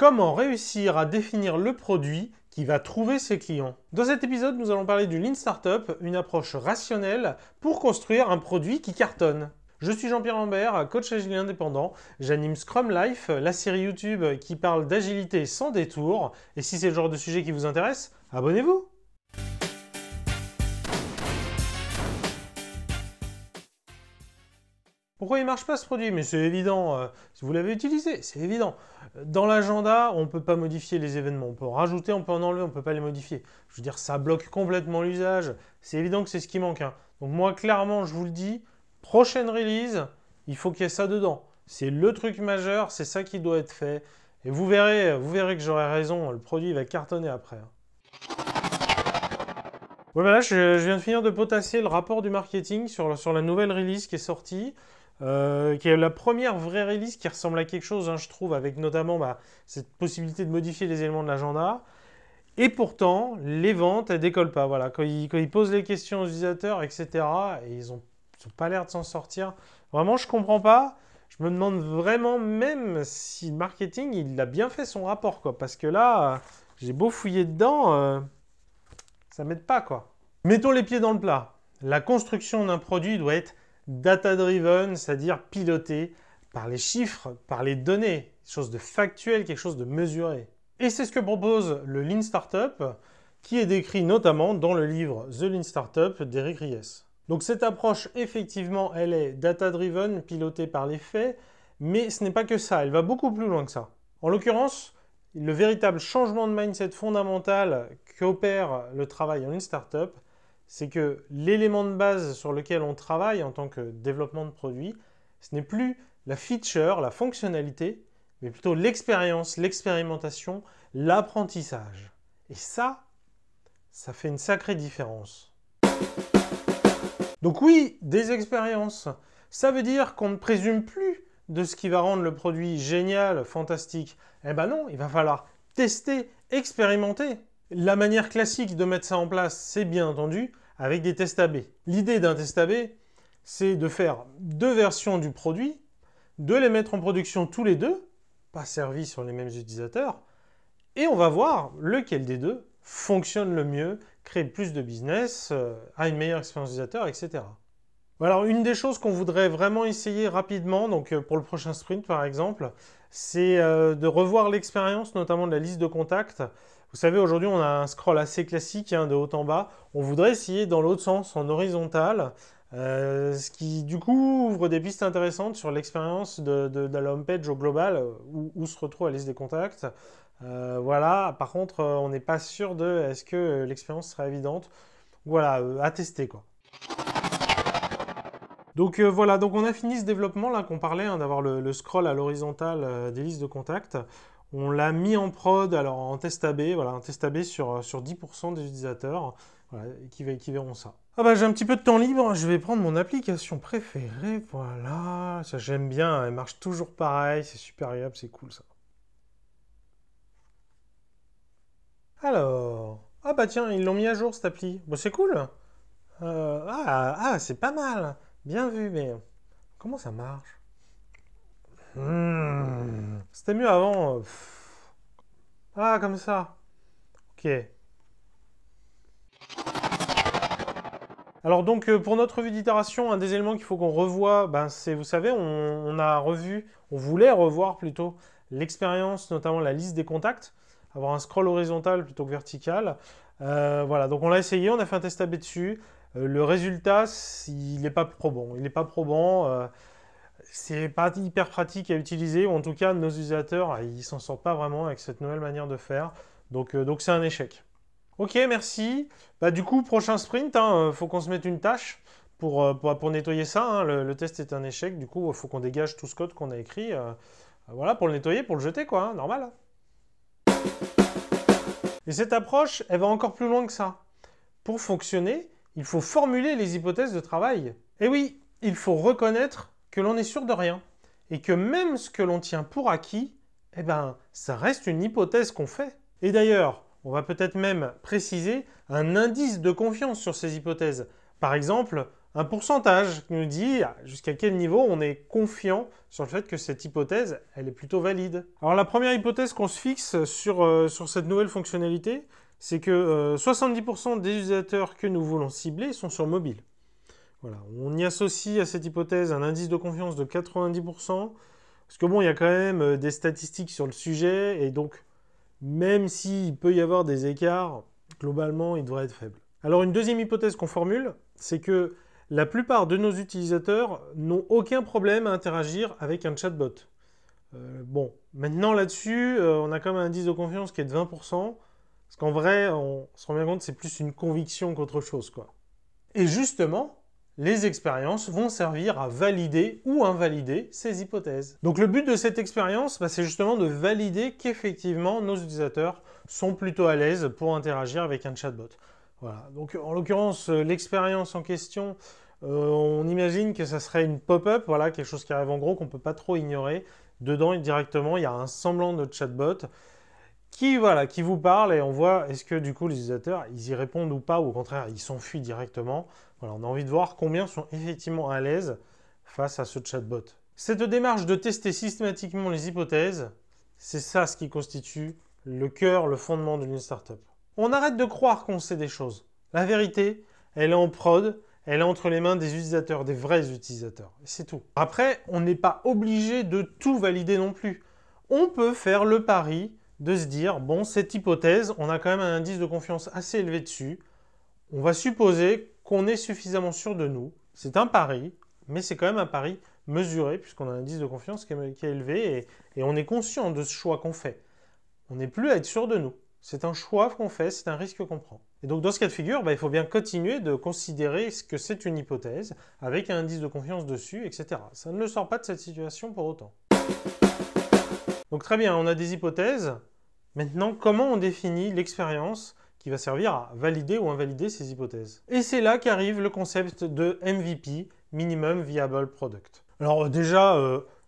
Comment réussir à définir le produit qui va trouver ses clients? Dans cet épisode, nous allons parler du Lean Startup, une approche rationnelle pour construire un produit qui cartonne. Je suis Jean-Pierre Lambert, coach agile indépendant. J'anime Scrum Life, la série YouTube qui parle d'agilité sans détour. Et si c'est le genre de sujet qui vous intéresse, abonnez-vous! Pourquoi il ne marche pas ce produit? Mais c'est évident, si vous l'avez utilisé, c'est évident. Dans l'agenda, on ne peut pas modifier les événements. On peut en rajouter, on peut en enlever, on ne peut pas les modifier. Je veux dire, ça bloque complètement l'usage. C'est évident que c'est ce qui manque. Donc moi, clairement, je vous le dis, prochaine release, il faut qu'il y ait ça dedans. C'est le truc majeur, c'est ça qui doit être fait. Et vous verrez que j'aurai raison, le produit va cartonner après. Ouais, bah là, je viens de finir de potasser le rapport du marketing sur la nouvelle release qui est sortie. Qui est la première vraie release qui ressemble à quelque chose, je trouve, avec notamment cette possibilité de modifier les éléments de l'agenda. Et pourtant, les ventes, elles décollent pas. Voilà. Quand ils posent les questions aux utilisateurs, etc., et ils n'ont pas l'air de s'en sortir. Vraiment, je ne comprends pas. Je me demande vraiment même si le marketing, il a bien fait son rapport, quoi. Parce que là, j'ai beau fouiller dedans, ça m'aide pas, quoi. Mettons les pieds dans le plat. La construction d'un produit doit être data-driven, c'est-à-dire piloté par les chiffres, par les données, quelque chose de factuel, quelque chose de mesuré. Et c'est ce que propose le Lean Startup, qui est décrit notamment dans le livre The Lean Startup d'Eric Ries. Donc cette approche, effectivement, elle est data-driven, pilotée par les faits, mais ce n'est pas que ça, elle va beaucoup plus loin que ça. En l'occurrence, le véritable changement de mindset fondamental qu'opère le travail en Lean Startup, c'est que l'élément de base sur lequel on travaille en tant que développement de produit, ce n'est plus la feature, la fonctionnalité, mais plutôt l'expérience, l'expérimentation, l'apprentissage. Et ça fait une sacrée différence. Donc oui, des expériences. Ça veut dire qu'on ne présume plus de ce qui va rendre le produit génial, fantastique. Eh ben non, il va falloir tester, expérimenter. La manière classique de mettre ça en place, c'est bien entendu avec des tests AB. L'idée d'un test AB, c'est de faire deux versions du produit, de les mettre en production tous les deux, pas servis sur les mêmes utilisateurs, et on va voir lequel des deux fonctionne le mieux, crée plus de business, a une meilleure expérience utilisateur, etc. Alors, une des choses qu'on voudrait vraiment essayer rapidement, donc pour le prochain sprint par exemple, c'est de revoir l'expérience, notamment de la liste de contacts. Vous savez, aujourd'hui, on a un scroll assez classique, de haut en bas. On voudrait essayer dans l'autre sens, en horizontal, ce qui, du coup, ouvre des pistes intéressantes sur l'expérience de la homepage au global, où se retrouve la liste des contacts. Voilà. Par contre, on n'est pas sûr de est-ce que l'expérience sera évidente. Voilà, à tester, quoi. Donc voilà, donc on a fini ce développement là qu'on parlait, d'avoir le scroll à l'horizontale des listes de contacts. On l'a mis en prod, alors en test AB, voilà, un test AB sur 10% des utilisateurs voilà, qui verront ça. Ah bah j'ai un petit peu de temps libre, je vais prendre mon application préférée, voilà, ça j'aime bien, elle marche toujours pareil, c'est super agréable, c'est cool ça. Alors, ah bah tiens, ils l'ont mis à jour cette appli, bon c'est cool. C'est pas mal, bien vu, mais comment ça marche? C'était mieux avant. Ah, comme ça. Ok. Alors donc, pour notre revue d'itération, un des éléments qu'il faut qu'on revoie, c'est, vous savez, on voulait revoir plutôt l'expérience, notamment la liste des contacts, avoir un scroll horizontal plutôt que vertical. Voilà, donc on l'a essayé, on a fait un test AB dessus. Le résultat, il n'est pas probant. Il n'est pas probant. C'est pas hyper pratique à utiliser, ou en tout cas, nos utilisateurs, ils s'en sortent pas vraiment avec cette nouvelle manière de faire. Donc c'est un échec. Ok, merci. Du coup, prochain sprint, faut qu'on se mette une tâche pour nettoyer ça. Le test est un échec, du coup, il faut qu'on dégage tout ce code qu'on a écrit. Voilà, pour le nettoyer, pour le jeter, quoi, normal. Et cette approche, elle va encore plus loin que ça. Pour fonctionner, il faut formuler les hypothèses de travail. Et oui, il faut reconnaître que l'on est sûr de rien, et que même ce que l'on tient pour acquis, ça reste une hypothèse qu'on fait. Et d'ailleurs, on va peut-être même préciser un indice de confiance sur ces hypothèses. Par exemple, un pourcentage qui nous dit jusqu'à quel niveau on est confiant sur le fait que cette hypothèse, elle est plutôt valide. Alors la première hypothèse qu'on se fixe sur cette nouvelle fonctionnalité, c'est que 70% des utilisateurs que nous voulons cibler sont sur mobile. Voilà. On y associe à cette hypothèse un indice de confiance de 90%, parce que bon, il y a quand même des statistiques sur le sujet, et donc même s'il peut y avoir des écarts, globalement, il devrait être faible. Alors une deuxième hypothèse qu'on formule, c'est que la plupart de nos utilisateurs n'ont aucun problème à interagir avec un chatbot. Bon, maintenant là-dessus, on a quand même un indice de confiance qui est de 20%, parce qu'en vrai, on se rend bien compte que c'est plus une conviction qu'autre chose, quoi. Et justement, les expériences vont servir à valider ou invalider ces hypothèses. Donc le but de cette expérience, c'est justement de valider qu'effectivement nos utilisateurs sont plutôt à l'aise pour interagir avec un chatbot. Voilà. Donc en l'occurrence, l'expérience en question, on imagine que ça serait une pop-up, voilà, quelque chose qui arrive en gros qu'on ne peut pas trop ignorer. Dedans, directement, il y a un semblant de chatbot qui vous parle et on voit est-ce que du coup les utilisateurs ils y répondent ou pas, ou au contraire ils s'enfuient directement. Voilà, on a envie de voir combien sont effectivement à l'aise face à ce chatbot. Cette démarche de tester systématiquement les hypothèses, c'est ça ce qui constitue le cœur, le fondement d'une startup. On arrête de croire qu'on sait des choses. La vérité, elle est en prod, elle est entre les mains des utilisateurs, des vrais utilisateurs. Et c'est tout. Après, on n'est pas obligé de tout valider non plus. On peut faire le pari de se dire, bon, cette hypothèse, on a quand même un indice de confiance assez élevé dessus. On va supposer qu'on est suffisamment sûr de nous. C'est un pari, mais c'est quand même un pari mesuré, puisqu'on a un indice de confiance qui est élevé, et on est conscient de ce choix qu'on fait. On n'est plus à être sûr de nous. C'est un choix qu'on fait, c'est un risque qu'on prend. Et donc dans ce cas de figure, il faut bien continuer de considérer ce que c'est une hypothèse, avec un indice de confiance dessus, etc. Ça ne sort pas de cette situation pour autant. Donc très bien, on a des hypothèses. Maintenant, comment on définit l'expérience qui va servir à valider ou invalider ces hypothèses? Et c'est là qu'arrive le concept de MVP, Minimum Viable Product. Alors déjà,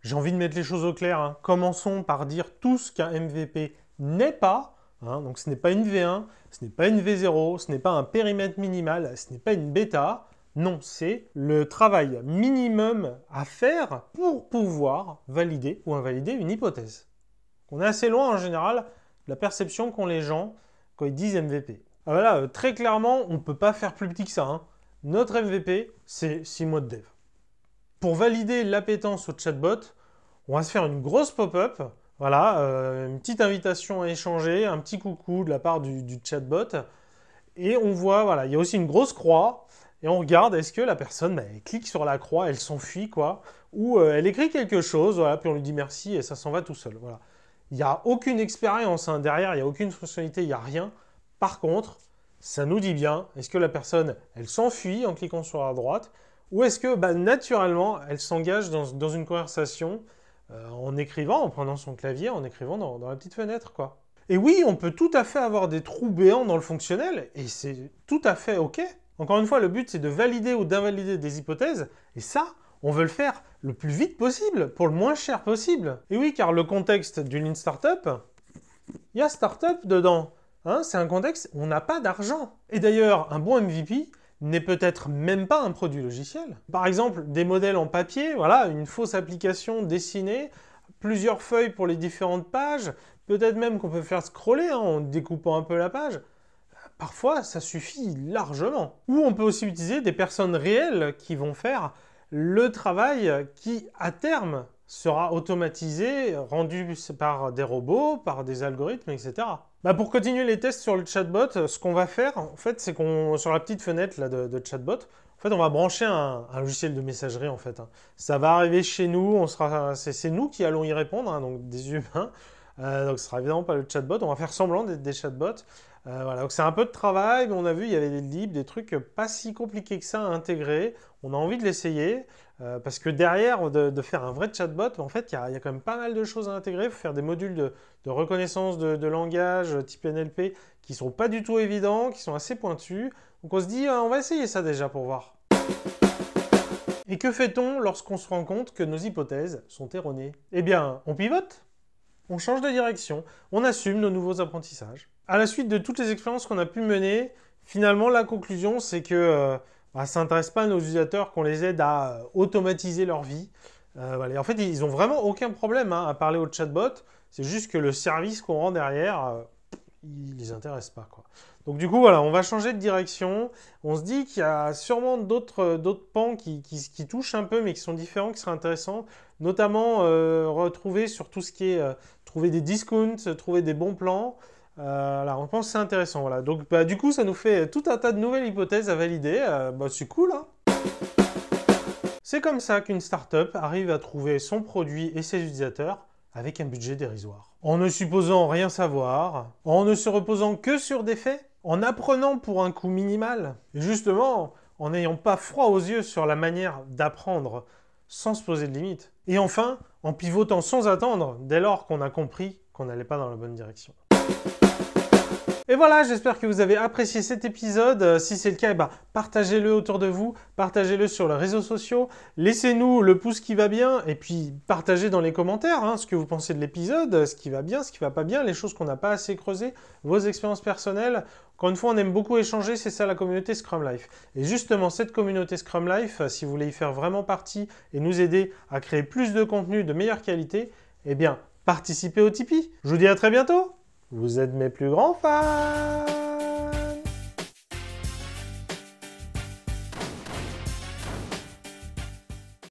j'ai envie de mettre les choses au clair. Hein. Commençons par dire tout ce qu'un MVP n'est pas. Hein. Donc ce n'est pas une V1, ce n'est pas une V0, ce n'est pas un périmètre minimal, ce n'est pas une bêta. Non, c'est le travail minimum à faire pour pouvoir valider ou invalider une hypothèse. On est assez loin en général de la perception qu'ont les gens quand ils disent MVP. Ah voilà, très clairement, on ne peut pas faire plus petit que ça. Hein. Notre MVP, c'est 6 mois de dev. Pour valider l'appétence au chatbot, on va se faire une grosse pop-up. Voilà, une petite invitation à échanger, un petit coucou de la part du chatbot. Et on voit, voilà, il y a aussi une grosse croix. Et on regarde, est-ce que la personne, elle clique sur la croix, elle s'enfuit, quoi. Ou elle écrit quelque chose, voilà, puis on lui dit merci et ça s'en va tout seul. Voilà. Il n'y a aucune expérience hein, derrière, il n'y a aucune fonctionnalité, il n'y a rien. Par contre, ça nous dit bien, est-ce que la personne, elle s'enfuit en cliquant sur la droite, ou est-ce que naturellement, elle s'engage dans une conversation en écrivant, en prenant son clavier, en écrivant dans la petite fenêtre, quoi. Et oui, on peut tout à fait avoir des trous béants dans le fonctionnel, et c'est tout à fait OK. Encore une fois, le but, c'est de valider ou d'invalider des hypothèses, et ça, on veut le faire le plus vite possible, pour le moins cher possible. Et oui, car le contexte d'une lean startup, il y a startup dedans. Hein, c'est un contexte où on n'a pas d'argent. Et d'ailleurs, un bon MVP n'est peut-être même pas un produit logiciel. Par exemple, des modèles en papier, voilà, une fausse application dessinée, plusieurs feuilles pour les différentes pages, peut-être même qu'on peut faire scroller hein, en découpant un peu la page. Parfois, ça suffit largement. Ou on peut aussi utiliser des personnes réelles qui vont faire le travail qui, à terme, sera automatisé, rendu par des robots, par des algorithmes, etc. Pour continuer les tests sur le chatbot, ce qu'on va faire, en fait, c'est qu'on, sur la petite fenêtre là, de chatbot, en fait, on va brancher un logiciel de messagerie, en fait. Hein. Ça va arriver chez nous, c'est nous qui allons y répondre, hein, donc des humains. Donc ce sera évidemment pas le chatbot, on va faire semblant d'être des chatbots. Voilà, donc c'est un peu de travail, mais on a vu il y avait des libres, des trucs pas si compliqués que ça à intégrer. On a envie de l'essayer, parce que derrière de faire un vrai chatbot, en fait, il y a quand même pas mal de choses à intégrer. Il faut faire des modules de reconnaissance de langage type NLP qui sont pas du tout évidents, qui sont assez pointus. Donc on se dit, on va essayer ça déjà pour voir. Et que fait-on lorsqu'on se rend compte que nos hypothèses sont erronées? Eh bien, on pivote. On change de direction, on assume nos nouveaux apprentissages. À la suite de toutes les expériences qu'on a pu mener, finalement, la conclusion, c'est que bah, ça n'intéresse pas nos utilisateurs qu'on les aide à automatiser leur vie. Voilà. Et en fait, ils n'ont vraiment aucun problème hein, à parler au chatbot. C'est juste que le service qu'on rend derrière, il les intéresse pas, quoi. Donc du coup, voilà, on va changer de direction. On se dit qu'il y a sûrement d'autres pans qui touchent un peu, mais qui sont différents, qui seraient intéressants. Notamment, retrouver sur tout ce qui est trouver des discounts, trouver des bons plans. Là, on pense que c'est intéressant. Voilà. Donc bah, du coup, ça nous fait tout un tas de nouvelles hypothèses à valider. Bah, c'est cool, hein. C'est comme ça qu'une startup arrive à trouver son produit et ses utilisateurs avec un budget dérisoire. En ne supposant rien savoir, en ne se reposant que sur des faits, en apprenant pour un coût minimal, et justement en n'ayant pas froid aux yeux sur la manière d'apprendre sans se poser de limites. Et enfin, en pivotant sans attendre dès lors qu'on a compris qu'on n'allait pas dans la bonne direction. Et voilà, j'espère que vous avez apprécié cet épisode. Si c'est le cas, partagez-le autour de vous, partagez-le sur les réseaux sociaux, laissez-nous le pouce qui va bien, et puis partagez dans les commentaires hein, ce que vous pensez de l'épisode, ce qui va bien, ce qui va pas bien, les choses qu'on n'a pas assez creusées, vos expériences personnelles. Encore une fois, on aime beaucoup échanger, c'est ça la communauté Scrum Life. Et justement, cette communauté Scrum Life, si vous voulez y faire vraiment partie et nous aider à créer plus de contenu de meilleure qualité, eh bien, participez au Tipeee. Je vous dis à très bientôt. Vous êtes mes plus grands fans!